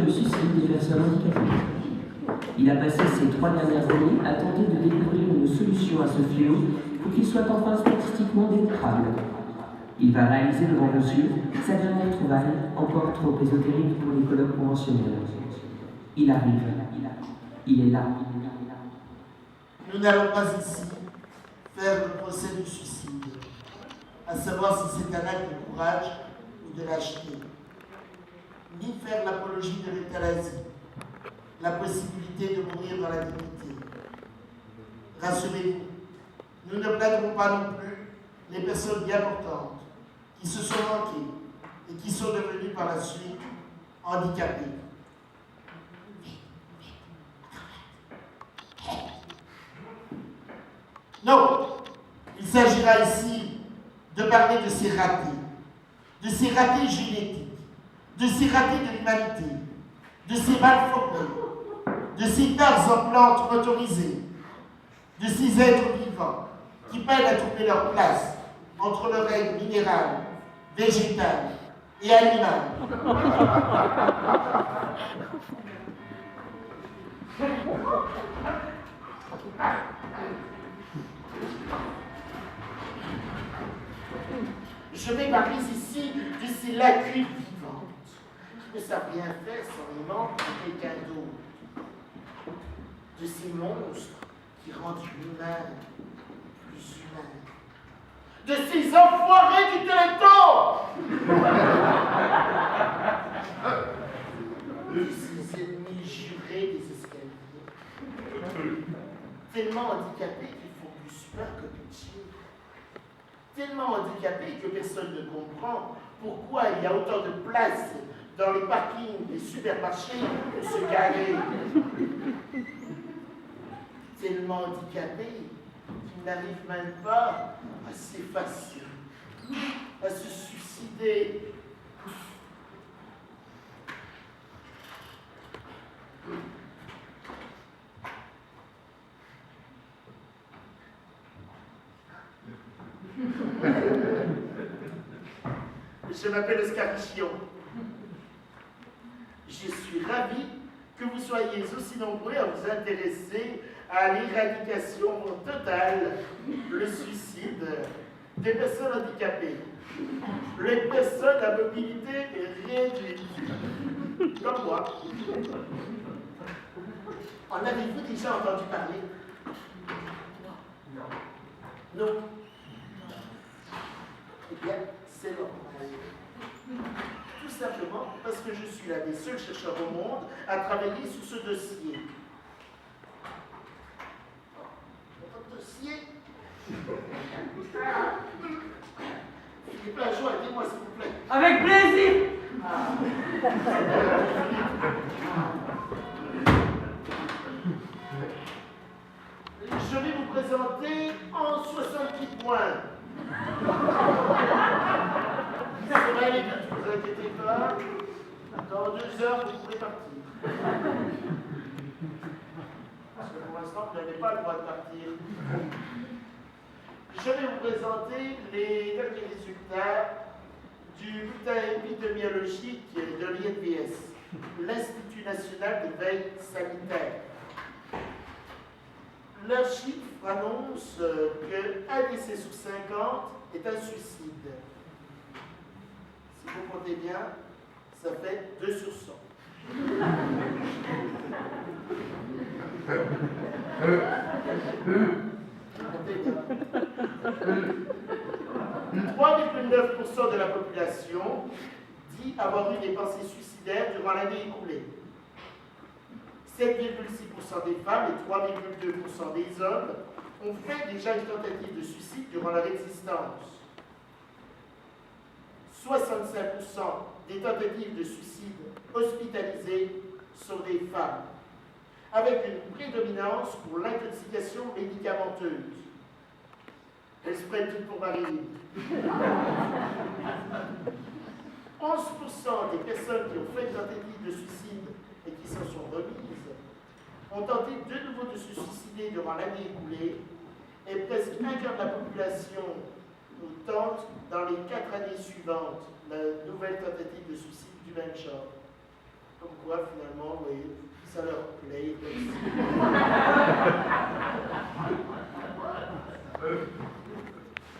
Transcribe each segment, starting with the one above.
le suicide des personnes handicapées. Il a passé ces 3 dernières années à tenter de découvrir une solution à ce fléau pour qu'il soit enfin statistiquement démontrable. Il va réaliser devant vos yeux sa dernière trouvaille, encore trop ésotérique pour les colloques conventionnels. Il arrive. Il est là. Nous n'allons pas ici faire le procès du suicide, à savoir si c'est un acte de courage ou de lâcheté, ni faire l'apologie de l'euthanasie, la possibilité de mourir dans la dignité. Rassurez-vous, nous ne plaiderons pas non plus les personnes bien portantes qui se sont manquées et qui sont devenues par la suite handicapées. Non, il s'agira ici de parler de ces ratés génétiques, de ces ratés de l'humanité, de ces malformés, de ces tares en plantes motorisées, de ces êtres vivants qui peinent à trouver leur place entre le règne minéral, végétal et animal. Je vais parler ici de ces lacunes vivantes qui ne savent rien faire sans les membres de quelqu'un d'autre, de ces monstres qui rendent l'humain plus humain, de ces enfoirés du Téléthon, de ces ennemis jurés des escaliers, tellement handicapés qu'ils font plus peur que pitié, tellement handicapés que personne ne comprend pourquoi il y a autant de place dans les parkings des supermarchés pour se garer. Tellement handicapés qu'ils n'arrivent même pas à s'effacer, à se suicider. Je m'appelle Oscar Chion. Je suis ravi que vous soyez aussi nombreux à vous intéresser à l'éradication totale, le suicide des personnes handicapées, les personnes à mobilité réduite, comme moi. En avez-vous déjà entendu parler? Non. Non. Eh bien, c'est normal. Tout simplement parce que je suis l'un des seuls chercheurs au monde à travailler sur ce dossier. Votre dossier? Philippe Lajoie, aidez-moi s'il vous plaît. Avec plaisir! Je vais vous présenter en 70 points. Ça va aller vite, ne vous inquiétez pas. Dans 2 heures, vous pourrez partir. Parce que pour l'instant, vous n'avez pas le droit de partir. Je vais vous présenter les derniers résultats du bulletin épidémiologique de l'INVS, l'Institut national de veille sanitaire. Leurs chiffres annoncent qu'un décès sur 50 est un suicide. Si vous comptez bien, ça fait 2 sur 100. 3,9% de la population dit avoir eu des pensées suicidaires durant l'année écoulée. 7,6% des femmes et 3,2% des hommes ont fait déjà une tentative de suicide durant leur existence. 65% des tentatives de suicide hospitalisées sont des femmes, avec une prédominance pour l'intoxication médicamenteuse. Elles se prennent toutes pour Marie. 11% des personnes qui ont fait une tentative de suicide et qui s'en sont remises ont tenté de nouveau de se suicider durant l'année écoulée, et presque un quart de la population tente dans les 4 années suivantes la nouvelle tentative de suicide du même genre. Comme quoi, finalement, vous voyez, ça leur plaît.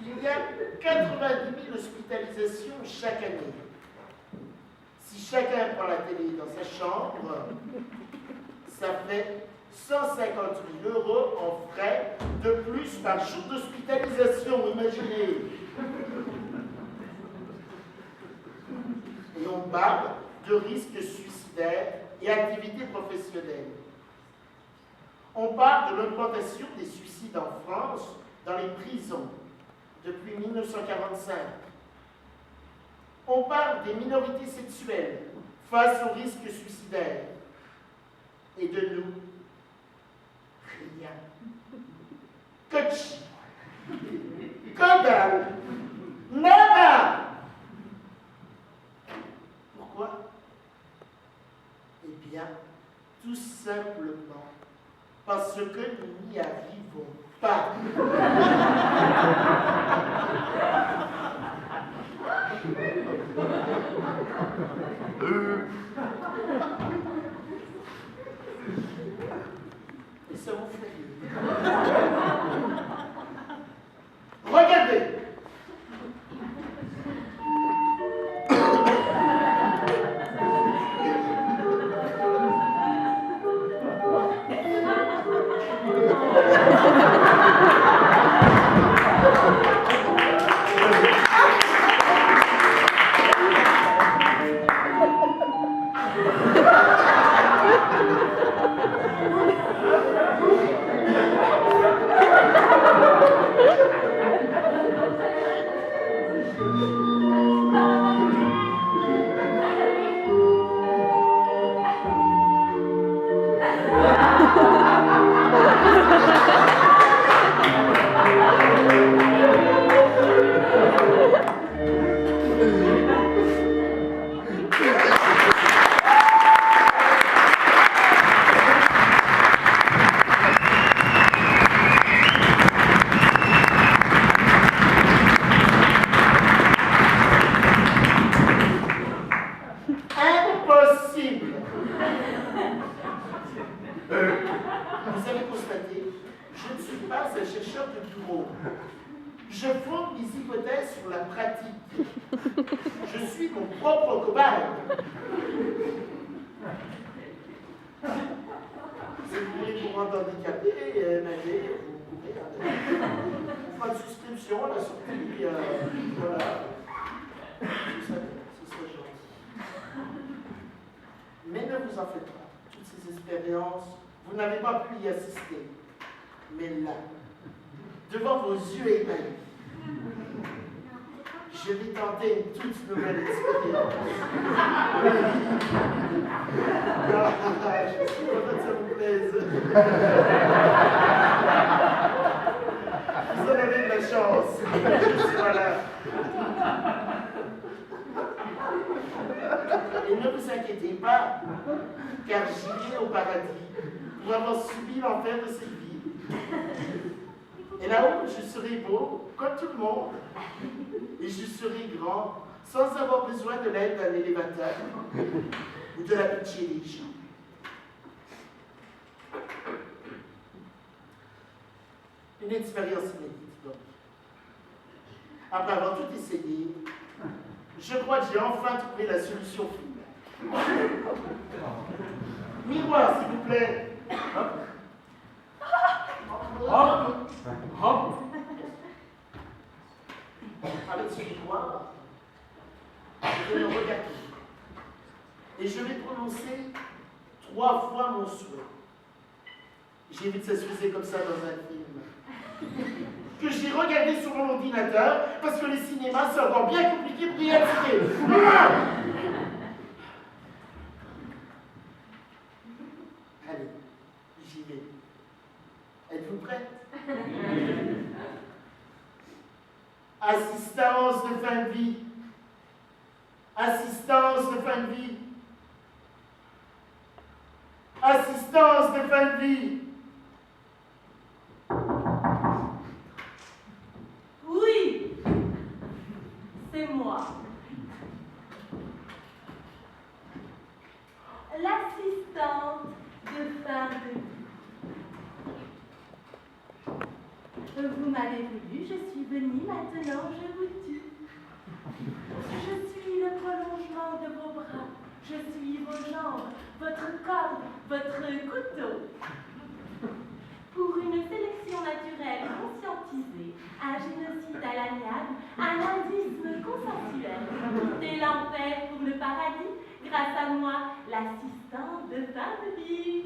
Il y a 90 000 hospitalisations chaque année. Si chacun prend la télé dans sa chambre, ça fait 150 000 € en frais de plus par jour d'hospitalisation, imaginez. Et on parle de risques suicidaires et activités professionnelles. On parle de l'augmentation des suicides en France dans les prisons depuis 1945. On parle des minorités sexuelles face aux risques suicidaires. Et de nous, rien. Que chi. Que dalle. Nada. Pourquoi? Eh bien, tout simplement parce que nous n'y arrivons pas. Et ça vous fait rire. Regardez. Vous avez constaté, je ne suis pas un chercheur de bureau. Je fonde mes hypothèses sur la pratique. Je suis mon propre cobaye. Si vous voulez vous rendre handicapé, m'aider, vous pouvez. On fera une souscription à la sortie. Voilà. Ce serait gentil. Mais ne vous en faites pas. Toutes ces expériences, vous n'avez pas pu y assister. Mais là, devant vos yeux ébahis, je vais tenter une toute nouvelle expérience. Je suis content que ça vous plaise. Vous en avez de la chance. Voilà. Et ne vous inquiétez pas, car j'irai au paradis pour avoir subi l'enfer de cette vie. Et là-haut, je serai beau, comme tout le monde, et je serai grand, sans avoir besoin de l'aide d'un élévateur ou de la pitié des gens. Une expérience inédite, donc. Après avoir tout essayé, je crois que j'ai enfin trouvé la solution finale. Miroir, s'il vous plaît. Hop. Hop. Hop. Avec ce miroir, je vais me regarder. Et je vais prononcer 3 fois mon souhait. J'ai vu que ça se faisait comme ça dans un film. Que j'ai regardé sur mon ordinateur, parce que les cinémas, c'est encore bien compliqué pour y accéder. Allez, j'y vais. Êtes-vous prêts? Assistance de fin de vie. Assistance de fin de vie. Assistance de fin de vie. Oui, c'est moi. assistante de fin de vie. Vous m'avez voulu, je suis venue, maintenant je vous tue. Je suis le prolongement de vos bras, je suis vos jambes, votre corps, votre couteau. Pour une sélection naturelle conscientisée, un génocide à l'amiable, un nazisme consensuel, quitter l'enfer pour le paradis, grâce à moi, l'assistante de fin de vie.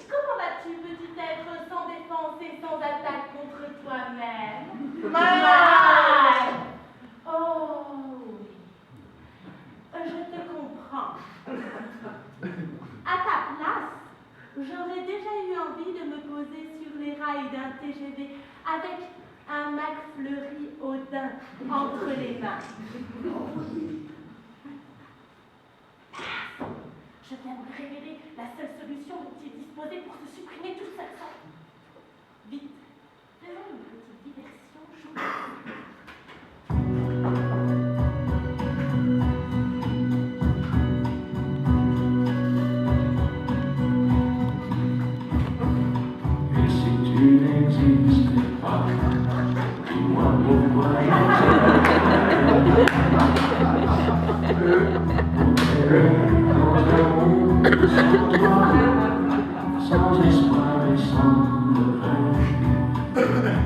Comment vas-tu, petit être sans défense et sans attaque contre toi-même? Mal! Oh oui, je te comprends. À ta place, j'aurais déjà eu envie de me poser sur les rails d'un TGV avec un McFlurry au daim entre les mains. Je viens de révéler la seule solution dont il disposait pour se supprimer toute cette sorte. Vite, faisons une petite diversion joyeuse. Et si tu n'existais pas, dis-moi pourquoi sans toi, sans espoir et sans regret.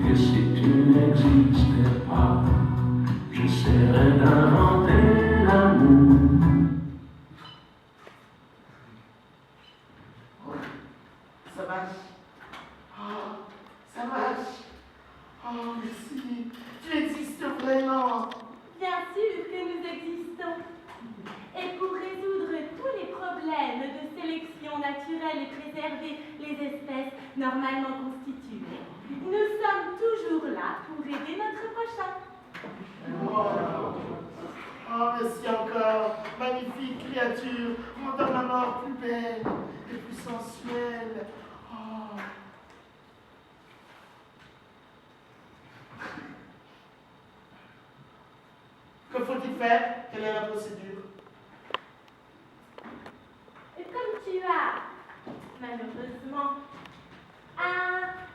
Et si tu n'existais pas, j'essaierais d'inventer l'amour. Ça marche. Oh, ça marche. Oh, merci. Tu existes vraiment. Bien sûr que nous existons. Et pour résoudre tous les problèmes de sélection naturelle et préserver les espèces normalement constituées, nous sommes toujours là pour aider notre prochain. Oh, merci encore. Magnifique créature. Rendant ma mort plus belle et plus sensuelle. Oh. Que faut-il faire? Quelle est la procédure? Et comme tu as, malheureusement, un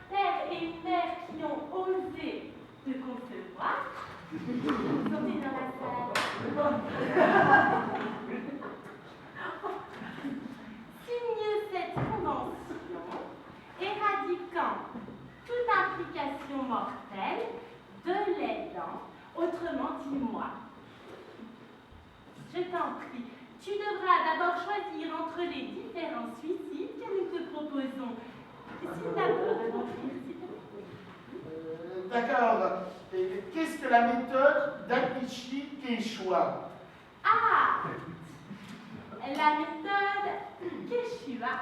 père et une mère qui ont osé te concevoir, sortez dans la salle. Signe cette convention éradiquant toute implication mortelle de l'aidant, autrement dis-moi. Je t'en prie, tu devras d'abord choisir entre les différents suicides que nous te proposons. Si d'abord, D'accord. Et qu'est-ce que la méthode d'Akichi Keishua? Ah, la méthode Quechua.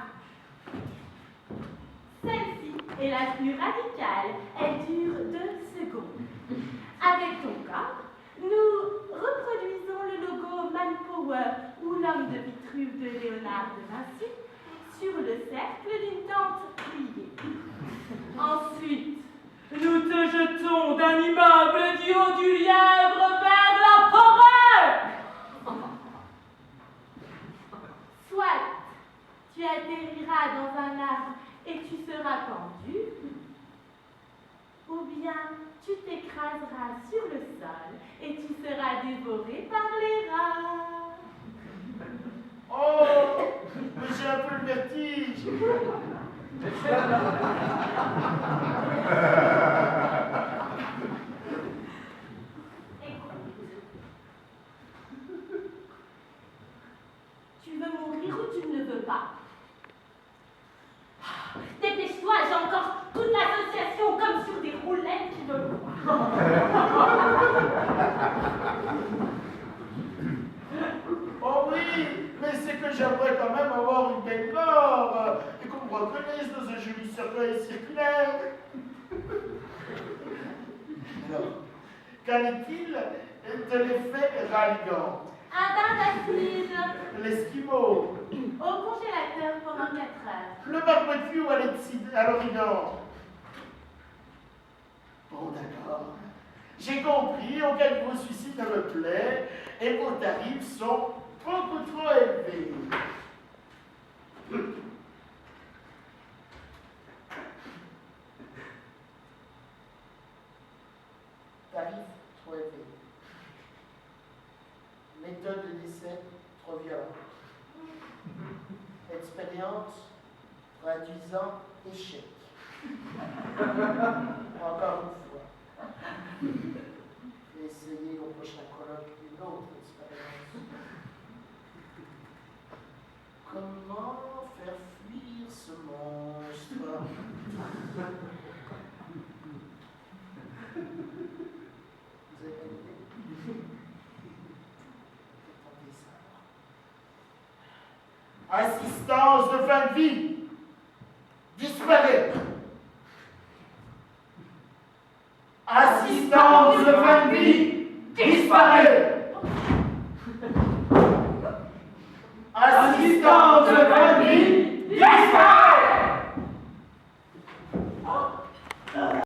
Celle-ci est la plus radicale. Elle dure 2 secondes. Avec ton corps, nous reproduisons le logo Manpower ou l'homme de Vitruve de Léonard de Vinci sur le cercle d'une tente pliée. Ensuite, nous te jetons d'un immeuble du haut du Lièvre vers la forêt. Soit tu atterriras dans un arbre et tu seras pendu, ou bien tu t'écraseras sur le sol et tu seras dévoré par les rats. Oh, mais j'ai un peu le vertige. Écoute, tu veux mourir ou tu ne le veux pas? Dépêche-toi, j'ai encore toute l'association comme sur des roulettes qui veut voir. Oh oui, mais c'est que j'aimerais quand même avoir une belle mort et qu'on me reconnaisse dans un joli cercueil circulaire. Alors, qu'en est-il de l'effet ralliant? Un bain d'acide L'esquimau, au congélateur pendant 4 heures. le barbecue à l'origan. Bon, d'accord. J'ai compris, au cas de vos suicides, ne me plaît et vos tarifs sont beaucoup trop élevés. Tarif trop élevé. Méthode de décès trop violente. Expérience traduisant échec. Encore une fois. Essayez au prochain colloque une autre expérience. Comment faire fuir ce monstre? Vous avez une idée? Assistance de fin de vie. Disparaître. Assistance de fin de vie. Disparaître. Assistance de fin de vie. Disparaître.